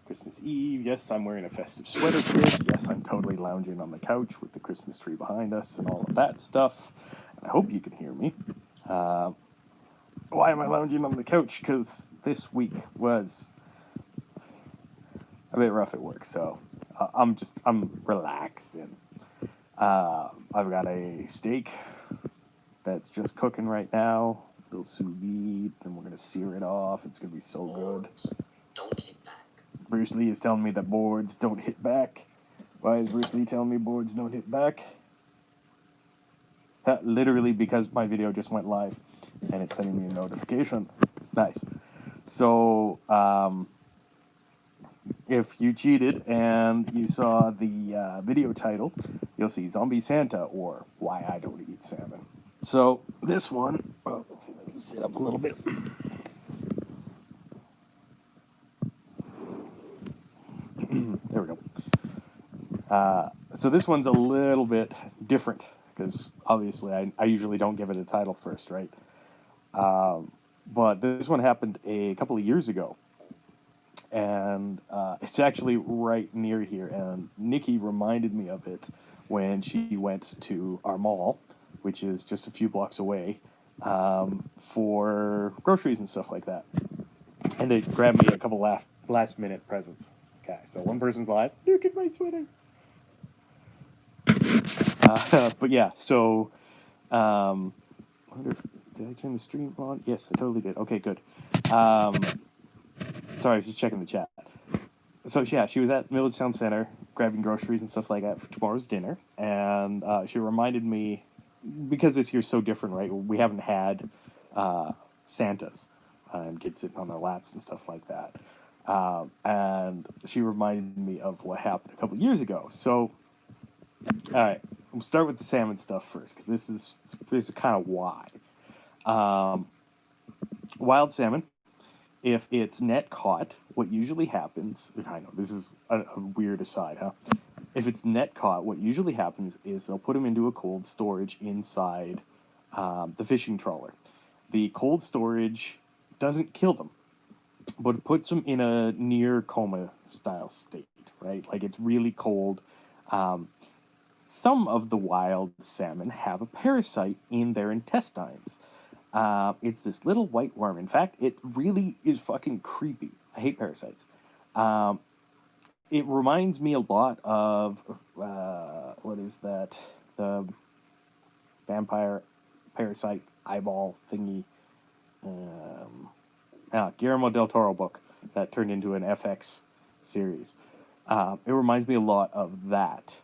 Christmas Eve. Yes, I'm wearing a festive sweater for this. Yes, I'm totally lounging on the couch with the Christmas tree behind us and all of that stuff. And I hope you can hear me. Why am I lounging on the couch? Because this week was a bit rough at work, so I'm relaxing. I've got a steak that's just cooking right now. A little sous vide, and we're gonna sear it off. It's gonna be so good. Don't hit back. Bruce Lee is telling me that boards don't hit back. Why is Bruce Lee telling me boards don't hit back? Literally because my video just went live, and it's sending me a notification. Nice. So, if you cheated and you saw the video title, you'll see Zombie Santa or Why I Don't Eat Salmon. So this one, well, let's see if I can sit up a little bit. There we go. So this one's a little bit different because obviously I usually don't give it a title first, right? But this one happened a couple of years ago. And it's actually right near here. And Nikki reminded me of it when she went to our mall, which is just a few blocks away, for groceries and stuff like that. And they grabbed me a couple last minute presents. Okay, so one person's live. Look at my sweater. But yeah, so I wonder if, did I turn the stream on? Yes, I totally did. Okay, good. Sorry, I was just checking the chat. So yeah, she was at Milledgetown Center grabbing groceries and stuff like that for tomorrow's dinner, and she reminded me, because this year's so different, right? We haven't had Santas and kids sitting on their laps and stuff like that. And she reminded me of what happened a couple years ago. So, all right, we'll start with the salmon stuff first, because this is kind of why. Wild salmon, if it's net caught, what usually happens, I know this is a weird aside, huh? If it's net caught, what usually happens is they'll put them into a cold storage inside the fishing trawler. The cold storage doesn't kill them, but it puts them in a near coma style state, right? Like it's really cold. Some of the wild salmon have a parasite in their intestines. It's this little white worm. In fact, it really is fucking creepy. I hate parasites. It reminds me a lot of what is that? The vampire parasite eyeball thingy. Guillermo del Toro book that turned into an FX series. It reminds me a lot of that.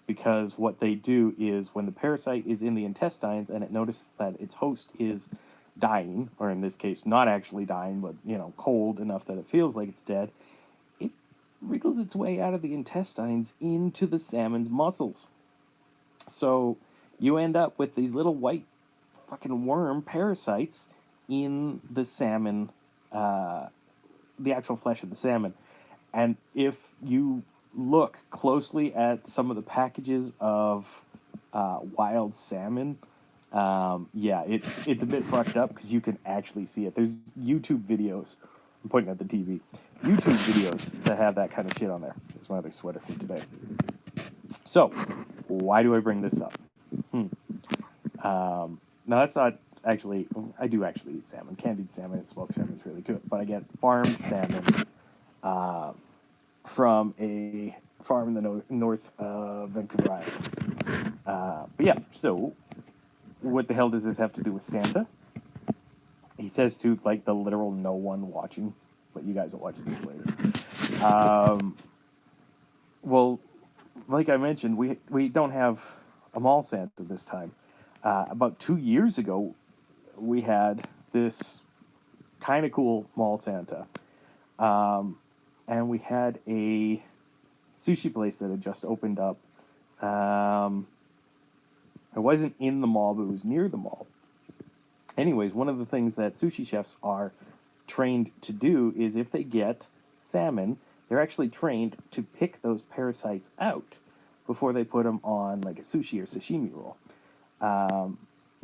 Because what they do is when the parasite is in the intestines and it notices that its host is dying, or in this case, not actually dying, but, cold enough that it feels like it's dead, it wriggles its way out of the intestines into the salmon's muscles. So you end up with these little white fucking worm parasites in the salmon, the actual flesh of the salmon. And if you look closely at some of the packages of wild salmon, it's a bit fucked up because you can actually see it. There's YouTube videos. I'm pointing at the TV. YouTube videos that have that kind of shit on there. That's my other sweater from today. So, why do I bring this up? Now that's not actually. I do actually eat salmon. Candied salmon and smoked salmon is really good. But I get farmed salmon from a farm in the north of Vancouver Island. But yeah, so what the hell does this have to do with Santa? He says to like the literal no one watching, but you guys will watch this later. Well, like I mentioned, we don't have a mall Santa this time. About 2 years ago, we had this kind of cool mall Santa. And we had a sushi place that had just opened up. It wasn't in the mall, but it was near the mall. Anyways, one of the things that sushi chefs are trained to do is if they get salmon, they're actually trained to pick those parasites out before they put them on like a sushi or sashimi roll.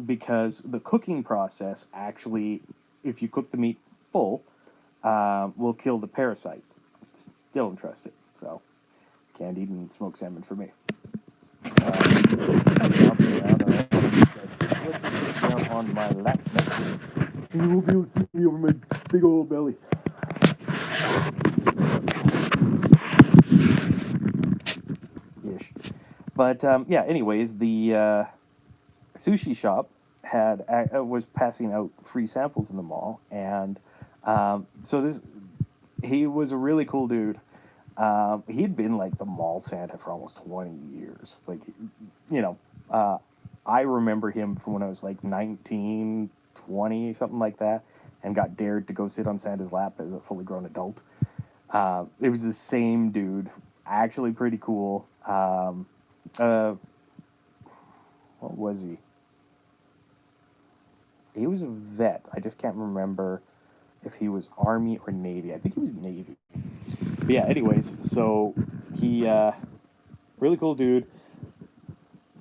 Because the cooking process actually, if you cook the meat full, will kill the parasite. Still don't trust it. So can't eat and smoked salmon for me. Down on my lap next. And you won't be able to see me over my big old belly. Ish. But yeah. Anyways, the sushi shop had was passing out free samples in the mall, and so this he was a really cool dude. He'd been like the mall Santa for almost 20 years. Like, you know, I remember him from when I was like 19, 20, something like that, and got dared to go sit on Santa's lap as a fully grown adult. It was the same dude, actually pretty cool. What was he? He was a vet. I just can't remember if he was Army or Navy. I think he was Navy. But yeah, anyways, so he, really cool dude.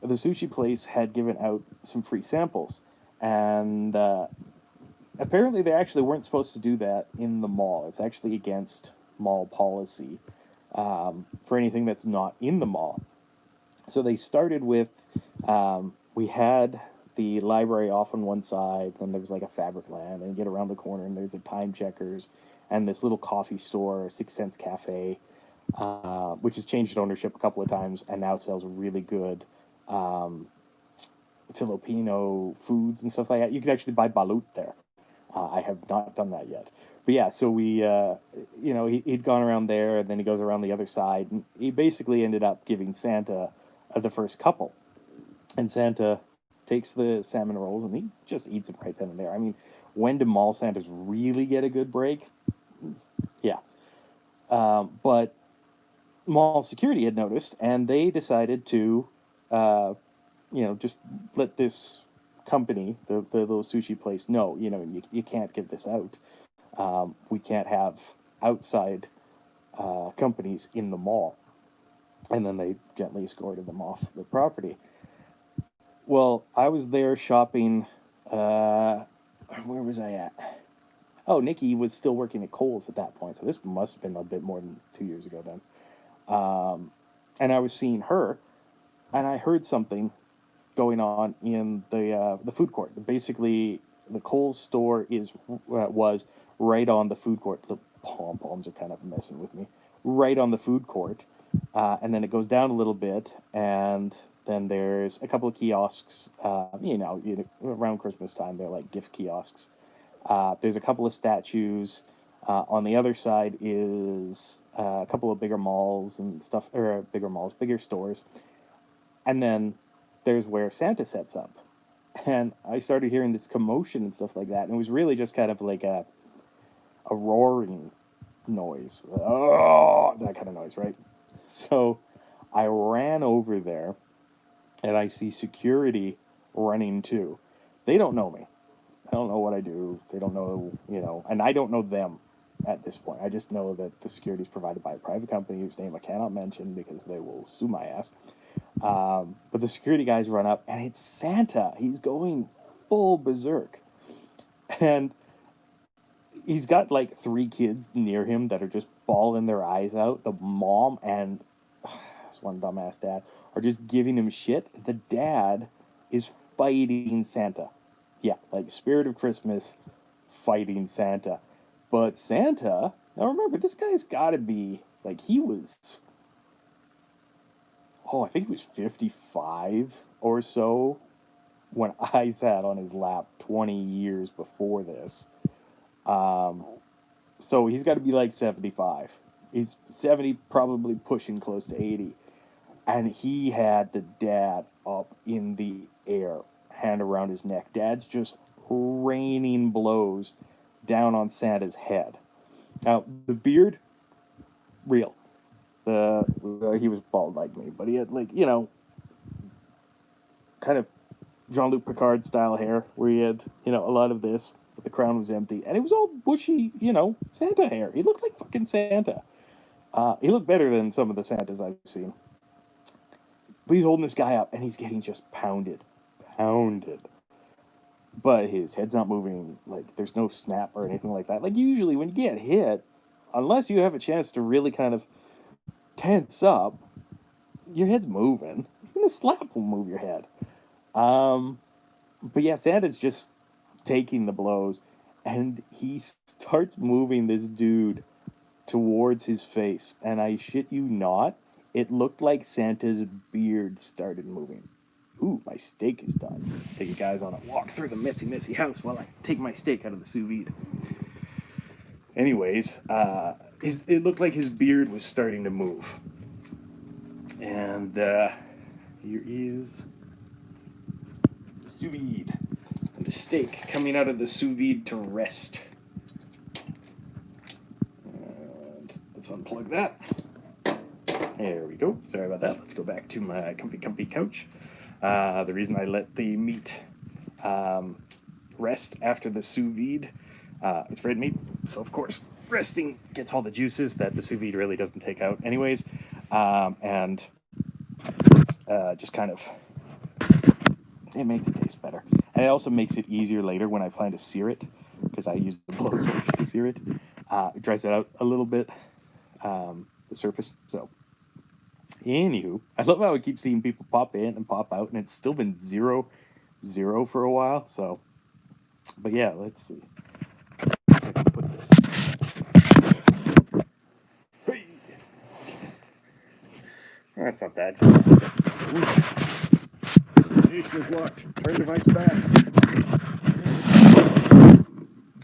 The sushi place had given out some free samples, and apparently they actually weren't supposed to do that in the mall. It's actually against mall policy for anything that's not in the mall. So they started with we had the library off on one side, then there was like a fabric land, and you get around the corner and there's a time checkers and this little coffee store, a 6 cents cafe, which has changed ownership a couple of times and now sells really good um, Filipino foods and stuff like that. You can actually buy balut there. I have not done that yet. But yeah, so we, he'd gone around there, and then he goes around the other side, and he basically ended up giving Santa the first couple. And Santa takes the salmon rolls, and he just eats them right then and there. I mean, when do mall Santas really get a good break? Yeah. But mall security had noticed, and they decided to, just let this company, the little sushi place, know, you can't give this out. We can't have outside companies in the mall. And then they gently escorted them off the property. Well, I was there shopping. Where was I at? Oh, Nikki was still working at Kohl's at that point, so this must have been a bit more than 2 years ago then. And I was seeing her, and I heard something going on in the food court. Basically, the Kohl's store was right on the food court. The pom poms are kind of messing with me. Right on the food court, and then it goes down a little bit, and then there's a couple of kiosks. Around Christmas time, they're like gift kiosks. There's a couple of statues. On the other side is a couple of bigger malls and stuff, or bigger stores, and then there's where Santa sets up. And I started hearing this commotion and stuff like that, and it was really just kind of like a roaring noise, oh, that kind of noise, right? So I ran over there, and I see security running too. They don't know me. I don't know what I do. They don't know, and I don't know them at this point. I just know that the security is provided by a private company whose name I cannot mention because they will sue my ass. But the security guys run up, and it's Santa. He's going full berserk. And he's got like 3 kids near him that are just bawling their eyes out. The mom and this one dumbass dad are just giving him shit. The dad is fighting Santa. Yeah, like Spirit of Christmas fighting Santa. But Santa, now remember, this guy's got to be, like, I think he was 55 or so when I sat on his lap 20 years before this. So he's got to be like 75. He's 70, probably pushing close to 80. And he had the dad up in the air, hand around his neck. Dad's just raining blows down on Santa's head. Now, the beard, real. He was bald like me, but he had, like, kind of Jean-Luc Picard style hair, where he had, a lot of this, but the crown was empty, and it was all bushy, Santa hair. He looked like fucking Santa. He looked better than some of the Santas I've seen. But he's holding this guy up, and he's getting just pounded. Pounded. But his head's not moving, like, there's no snap or anything like that. Like, usually when you get hit, unless you have a chance to really kind of tense up, your head's moving. Even a slap will move your head. Um, but yeah, Santa's just taking the blows, and he starts moving this dude towards his face. And I shit you not, it looked like Santa's beard started moving. Ooh, my steak is done. Take you guys on a walk through the messy, messy house while I take my steak out of the sous vide. Anyways, it looked like his beard was starting to move. And here is the sous vide. And the steak coming out of the sous vide to rest. And let's unplug that. There we go. Sorry about that. Let's go back to my comfy couch. The reason I let the meat rest after the sous vide, it's red meat, so of course resting gets all the juices that the sous vide really doesn't take out anyways, and just kind of, it makes it taste better. And it also makes it easier later when I plan to sear it, because I use the blowtorch to sear it. It dries it out a little bit, the surface, so. Anywho, I love how I keep seeing people pop in and pop out, and it's still been 0-0 for a while. So, but yeah, let's see. I can put this. Hey! That's not bad. Station is locked. Turn device back.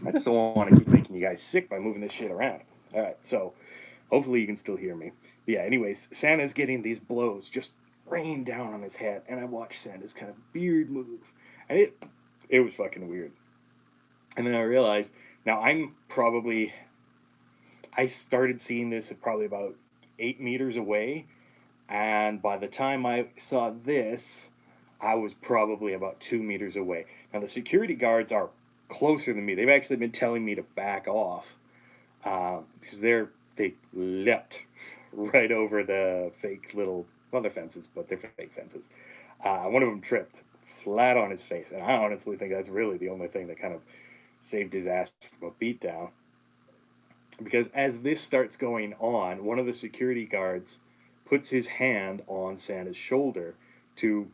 I just don't want to keep making you guys sick by moving this shit around. All right, so hopefully you can still hear me. But yeah, anyways, Santa's getting these blows just rain down on his head, and I watch Santa's kind of beard move, and it was fucking weird. And then I realized, now I started seeing this at probably about 8 meters away, and by the time I saw this, I was probably about 2 meters away. Now the security guards are closer than me. They've actually been telling me to back off, because they leapt right over the fake little, well, they're fences, but they're fake fences. One of them tripped flat on his face, and I honestly think that's really the only thing that kind of saved his ass from a beatdown. Because as this starts going on, one of the security guards puts his hand on Santa's shoulder to,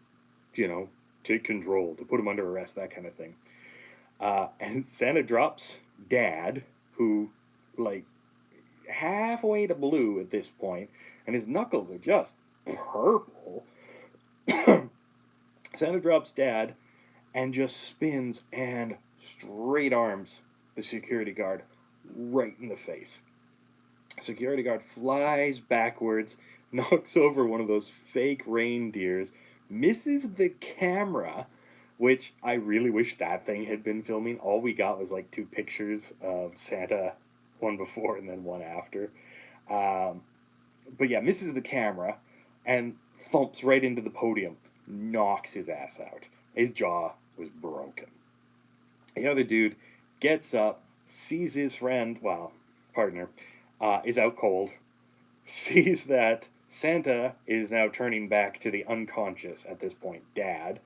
you know, take control, to put him under arrest, that kind of thing. And Santa drops Dad, who, like, halfway to blue at this point, and his knuckles are just purple. Santa drops Dad and just spins and straight arms the security guard right in the face. Security guard flies backwards, knocks over one of those fake reindeers, misses the camera, which I really wish that thing had been filming. All we got was like two pictures of Santa, one before and then one after. But yeah, misses the camera and thumps right into the podium, knocks his ass out. His jaw was broken. The other dude gets up, sees his friend, well, partner, is out cold, sees that Santa is now turning back to the unconscious at this point, Dad,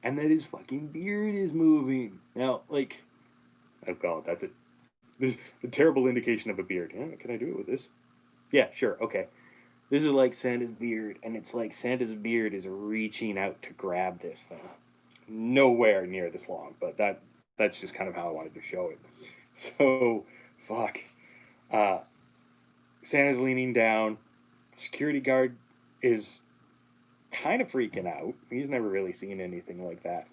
and that his fucking beard is moving. Now, like, oh god, that's it. This is a terrible indication of a beard. Yeah, can I do it with this? Yeah, sure, okay. This is like Santa's beard, and it's like Santa's beard is reaching out to grab this thing. Nowhere near this long, but that's just kind of how I wanted to show it. So, fuck. Uh, Santa's leaning down. Security guard is kind of freaking out. He's never really seen anything like that.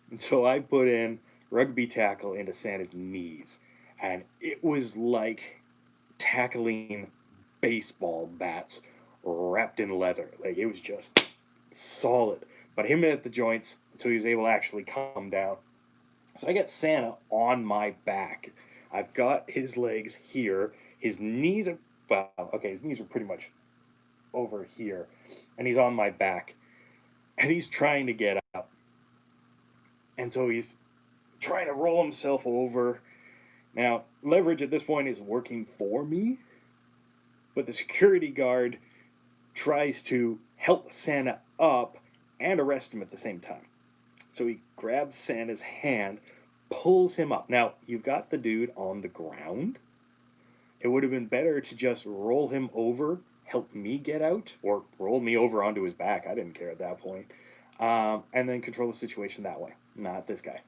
And so I put in rugby tackle into Santa's knees. And it was like tackling baseball bats wrapped in leather. Like, it was just solid. But him at the joints, so he was able to actually come down. So I got Santa on my back. I've got his legs here. His knees are, well, okay, his knees are pretty much over here. And he's on my back. And he's trying to get up. And so he's trying to roll himself over. Now, leverage at this point is working for me. But the security guard tries to help Santa up and arrest him at the same time. So he grabs Santa's hand, pulls him up. Now, you've got the dude on the ground, It would have been better to just roll him over, help me get out, or roll me over onto his back. I didn't care at that point. And then control the situation that way. Not this guy.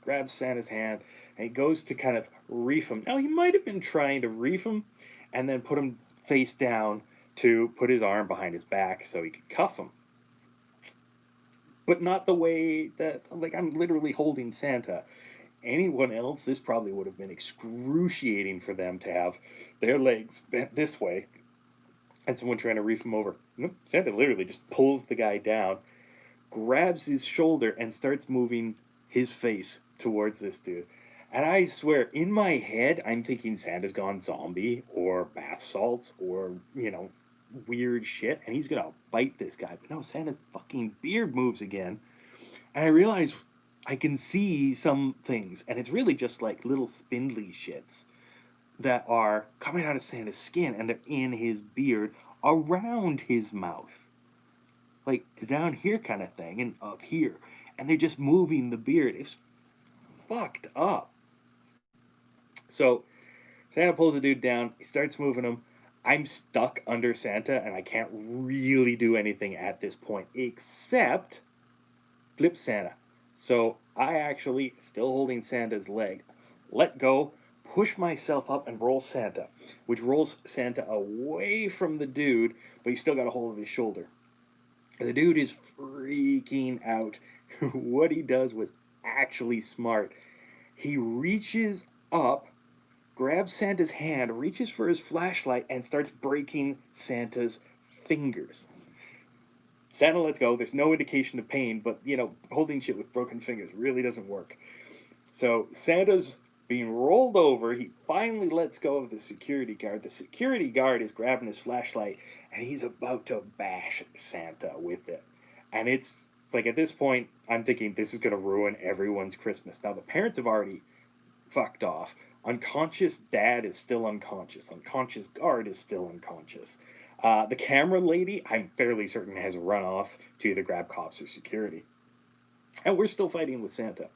Grabs Santa's hand and he goes to kind of reef him. Now, he might have been trying to reef him and then put him face down to put his arm behind his back so he could cuff him. But not the way that, like, I'm literally holding Santa. Anyone else, this probably would have been excruciating for them to have their legs bent this way and someone trying to reef him over. Nope. Santa literally just pulls the guy down, grabs his shoulder, and starts moving his face towards this dude. And I swear, in my head, I'm thinking Santa's gone zombie or bath salts or, weird shit, and he's gonna bite this guy. But no, Santa's fucking beard moves again. And I realize I can see some things, and it's really just like little spindly shits that are coming out of Santa's skin and they're in his beard around his mouth. Like down here kind of thing and up here. And they're just moving the beard. It's fucked up. So Santa pulls the dude down, he starts moving him. I'm stuck under Santa and I can't really do anything at this point except flip Santa. So I actually, still holding Santa's leg, let go, push myself up and roll Santa, which rolls Santa away from the dude, but he's still got a hold of his shoulder. And the dude is freaking out. What he does was actually smart. He reaches up, grabs Santa's hand, reaches for his flashlight, and starts breaking Santa's fingers. Santa lets go. There's no indication of pain, but, holding shit with broken fingers really doesn't work. So Santa's being rolled over. He finally lets go of the security guard. The security guard is grabbing his flashlight, and he's about to bash Santa with it. And it's, like, at this point, I'm thinking this is going to ruin everyone's Christmas. Now, the parents have already fucked off. Unconscious dad is still unconscious. Unconscious guard is still unconscious. The camera lady, I'm fairly certain, has run off to either grab cops or security. And we're still fighting with Santa.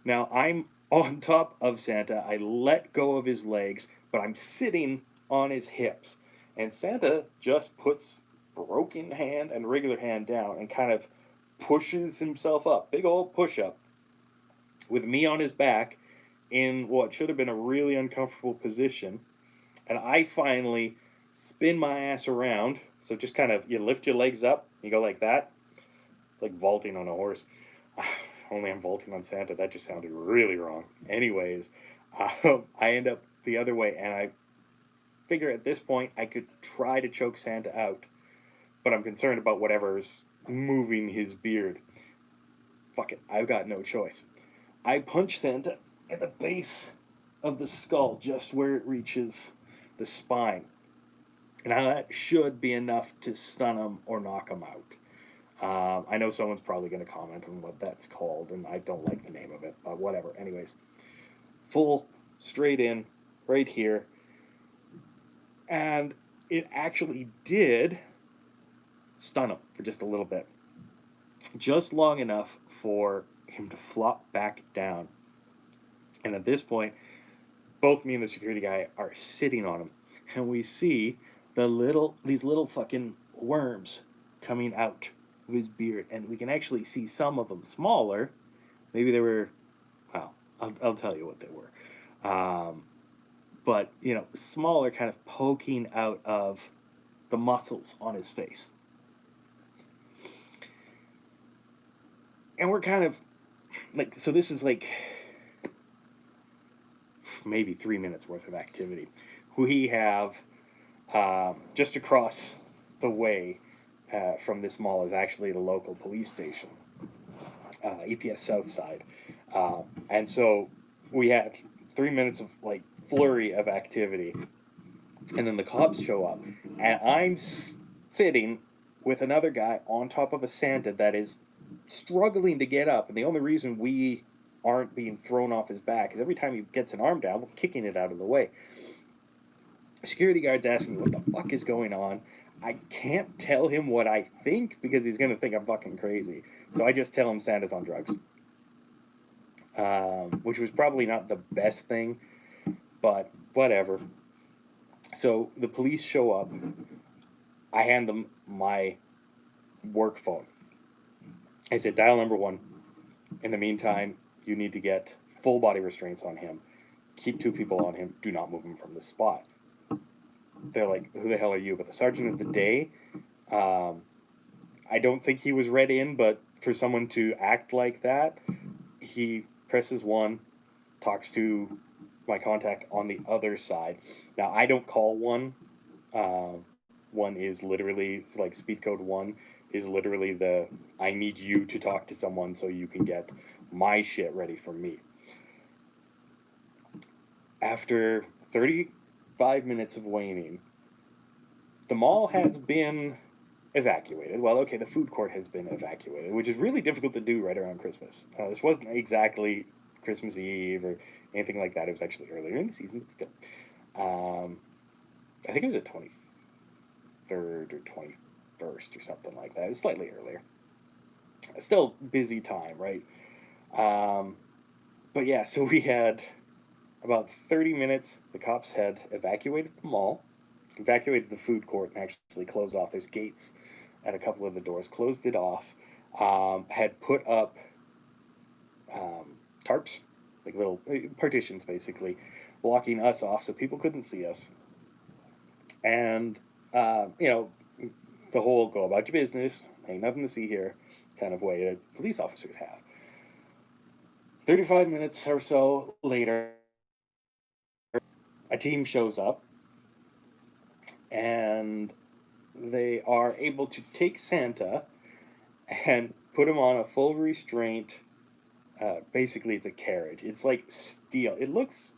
Now, I'm on top of Santa. I let go of his legs, but I'm sitting on his hips. And Santa just puts broken hand and regular hand down and kind of pushes himself up. Big old push up. With me on his back in what should have been a really uncomfortable position. And I finally spin my ass around. So just kind of, you lift your legs up, you go like that. It's like vaulting on a horse. Only I'm vaulting on Santa. That just sounded really wrong. Anyways, I end up the other way, and I figure at this point I could try to choke Santa out, but I'm concerned about whatever's moving his beard. Fuck it, I've got no choice. I punch Santa at the base of the skull, just where it reaches the spine. Now that should be enough to stun him or knock him out. I know someone's probably going to comment on what that's called, and I don't like the name of it, but whatever. Anyways, full, straight in, right here. And it actually did stun him for just a little bit. Just long enough for him to flop back down. And at this point, both me and the security guy are sitting on him. And we see these little fucking worms coming out of his beard, and we can actually see some of them smaller. Maybe they were, well, I'll tell you what they were. But smaller, kind of poking out of the muscles on his face. And we're kind of like, so this is like maybe 3 minutes worth of activity. We have just across the way from this mall is actually the local police station, EPS Southside. And so we had 3 minutes of like flurry of activity, and then the cops show up, and I'm sitting with another guy on top of a Santa that is struggling to get up, and the only reason we aren't being thrown off his back is every time he gets an arm down, we're kicking it out of the way. Security guard's asking me what the fuck is going on. I can't tell him what I think because he's going to think I'm fucking crazy. So I just tell him Santa's on drugs. Which was probably not the best thing, but whatever. So the police show up. I hand them my work phone. I said, dial number one. In the meantime, you need to get full body restraints on him. Keep two people on him. Do not move him from the spot. They're like, who the hell are you? But the sergeant of the day, um, I don't think he was read in, but for someone to act like that, he presses one, talks to my contact on the other side. Now, I don't call one. One is literally, it's like speed code one is literally the I need you to talk to someone so you can get my shit ready for me. After 35 minutes of waiting, the mall has been evacuated. Well, okay, the food court has been evacuated, which is really difficult to do right around Christmas. This wasn't exactly Christmas Eve or anything like that. It was actually earlier in the season, but still. I think it was the 23rd or 21st or something like that. It was slightly earlier. Still busy time, right? Um, but yeah, so we had about 30 minutes. The cops had evacuated the mall, evacuated the food court, and actually closed off. There's gates at a couple of the doors, closed it off, had put up tarps, like little partitions basically, blocking us off so people couldn't see us. And, you know, the whole go about your business, ain't nothing to see here kind of way that police officers have. 35 minutes or so later, a team shows up and they are able to take Santa and put him on a full restraint. Basically, it's a carriage. It's like steel. It looks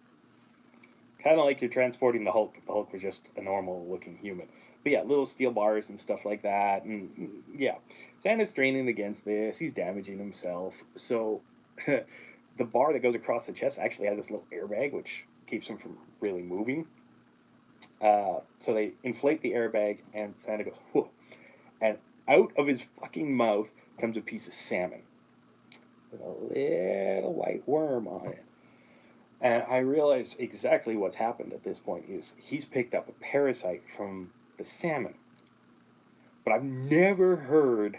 kind of like you're transporting the Hulk. The Hulk was just a normal looking human. But yeah, little steel bars and stuff like that. And yeah, Santa's straining against this. He's damaging himself. So the bar that goes across the chest actually has this little airbag, which keeps him from really moving. So they inflate the airbag, and Santa goes, whoa. And out of his fucking mouth comes a piece of salmon with a little white worm on it. And I realize exactly what's happened at this point is he's picked up a parasite from the salmon. But I've never heard,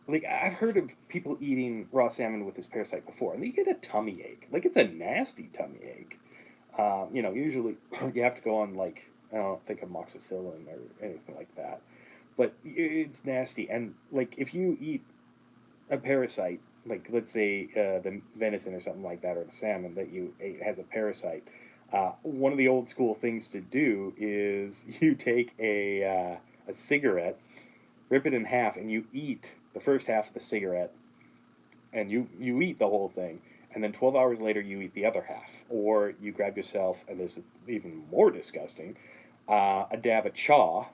like, I've heard of people eating raw salmon with this parasite before, and they get a tummy ache. Like, it's a nasty tummy ache. You know, usually you have to go on, like, I don't think amoxicillin or anything like that. But it's nasty. And, like, if you eat a parasite, like let's say the venison or something like that, or the salmon that you ate has a parasite, one of the old school things to do is you take a cigarette, rip it in half, and you eat the first half of the cigarette, and you eat the whole thing, and then 12 hours later you eat the other half, or you grab yourself, and this is even more disgusting, a dab of chaw,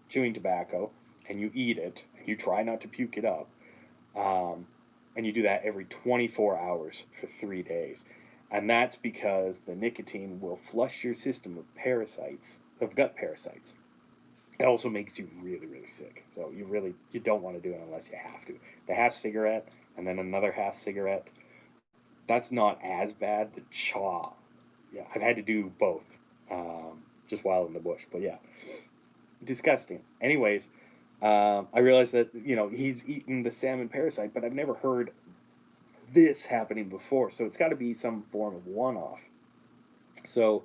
chewing tobacco, and you eat it, and you try not to puke it up. Um, and you do that every 24 hours for 3 days. And that's because the nicotine will flush your system of parasites, of gut parasites. It also makes you really, really sick. So you don't want to do it unless you have to. The half cigarette and then another half cigarette, that's not as bad. The chaw, yeah, I've had to do both, just while in the bush. But yeah, disgusting. Anyways, I realized that he's eaten the salmon parasite, but I've never heard this happening before. So it's got to be some form of one-off. So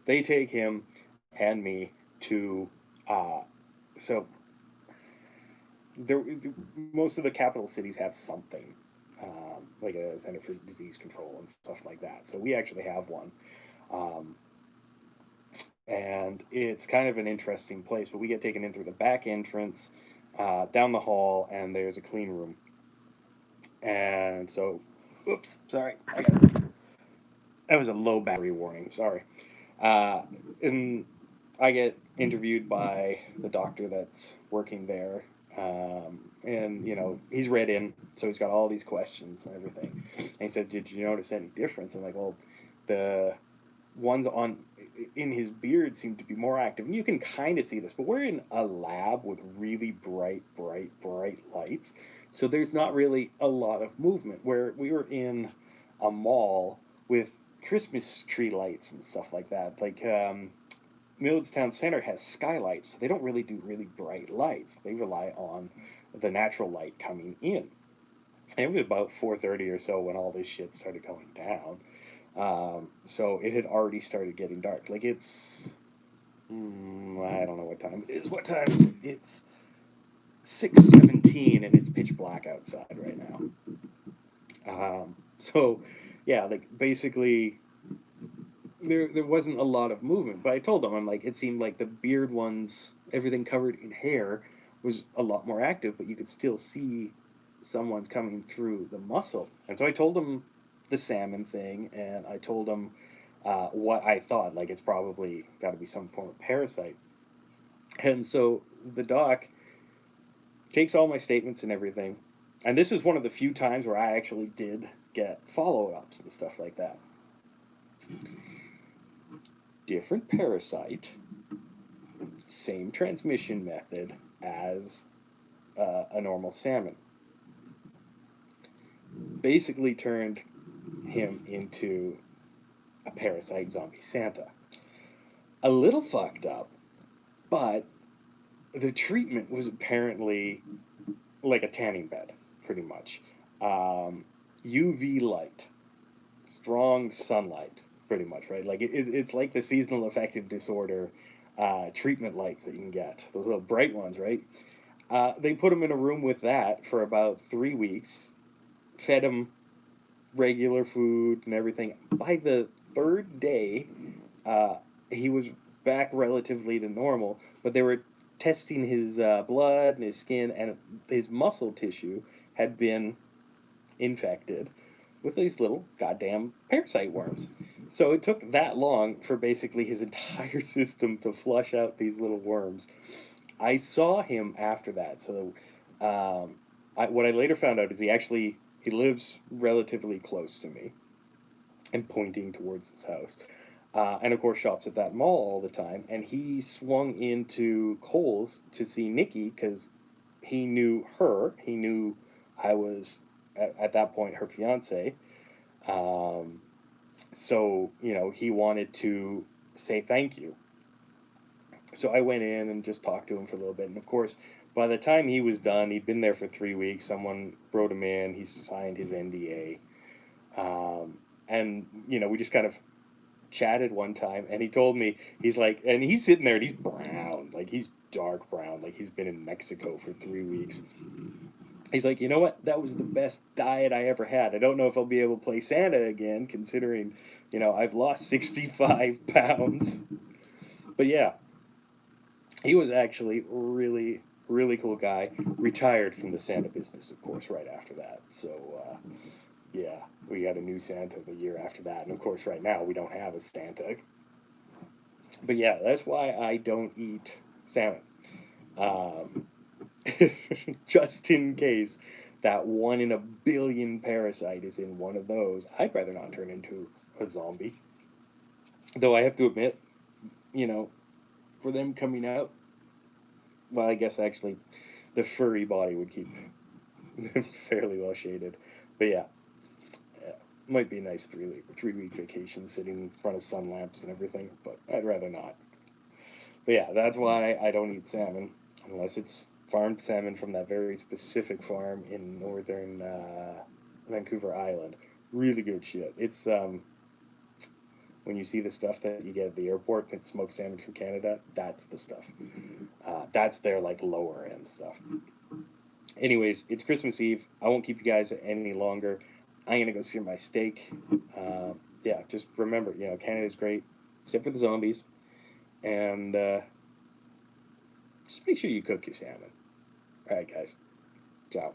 they take him and me to. So there, most of the capital cities have something, like a Center for Disease Control and stuff like that. So we actually have one. Um, and it's kind of an interesting place. But we get taken in through the back entrance, down the hall, and there's a clean room. And so, oops, sorry, that was a low battery warning. Sorry. And I get interviewed by the doctor that's working there. And he's read in, so he's got all these questions and everything. And he said, "Did you notice any difference?" I'm like, "Well, the ones on in his beard seem to be more active, and you can kind of see this. But we're in a lab with really bright lights, so there's not really a lot of movement. Where we were in a mall with Christmas tree lights and stuff like that. Like Milledstown Center has skylights, so they don't really do really bright lights. They rely on the natural light coming in. And it was about 4:30 or so when all this shit started going down. So it had already started getting dark. Like it's, I don't know what time it is. What time is it? It's 6:17 and it's pitch black outside right now. So yeah, like basically there wasn't a lot of movement. But I told them, I'm like, it seemed like the beard ones, everything covered in hair, was a lot more active, but you could still see someone's coming through the muscle. And so I told them the salmon thing, and I told them what I thought. Like it's probably got to be some form of parasite. And so the doc takes all my statements and everything. And this is one of the few times where I actually did get follow ups and stuff like that. Different parasite, same transmission method as a normal salmon. Basically turned him into a parasite zombie Santa. A little fucked up, but the treatment was apparently like a tanning bed, pretty much. UV light, strong sunlight, pretty much, right? Like it's like the seasonal affective disorder treatment lights that you can get, those little bright ones, right? They put him in a room with that for about 3 weeks, fed him regular food and everything. By the third day, he was back relatively to normal, but they were testing his blood and his skin, and his muscle tissue had been infected with these little goddamn parasite worms. So it took that long for basically his entire system to flush out these little worms. I saw him after that. So what I later found out is he lives relatively close to me and pointing towards his house. And of course shops at that mall all the time. And he swung into Kohl's to see Nikki because he knew her. He knew I was at that point her fiance. So he wanted to say thank you. So I went in and just talked to him for a little bit. And of course, by the time he was done, he'd been there for 3 weeks. Someone wrote him in. He signed his NDA. And we just kind of chatted one time, and he told me, he's like, and he's sitting there and he's brown, like he's dark brown, like he's been in Mexico for 3 weeks. He's like, you know what, that was the best diet I ever had. I don't know if I'll be able to play Santa again, considering I've lost 65 pounds. But yeah, he was actually really, really cool guy. Retired from the Santa business, of course, right after that. So yeah, we got a new Santa the year after that. And of course, right now, we don't have a Santa. But yeah, that's why I don't eat salmon. Just in case that 1 in a billion parasite is in one of those, I'd rather not turn into a zombie. Though I have to admit, for them coming out, well, I guess actually the furry body would keep them fairly well shaded. But yeah. Might be a nice 3 week vacation sitting in front of sun lamps and everything, but I'd rather not. But yeah, that's why I don't eat salmon unless it's farmed salmon from that very specific farm in northern Vancouver Island. Really good shit. It's when you see the stuff that you get at the airport, it's smoked salmon from Canada. That's the stuff. That's their like lower end stuff. Anyways, it's Christmas Eve. I won't keep you guys any longer. I'm gonna go sear my steak. Yeah, just remember, Canada's great, except for the zombies, and just make sure you cook your salmon. All right, guys. Ciao.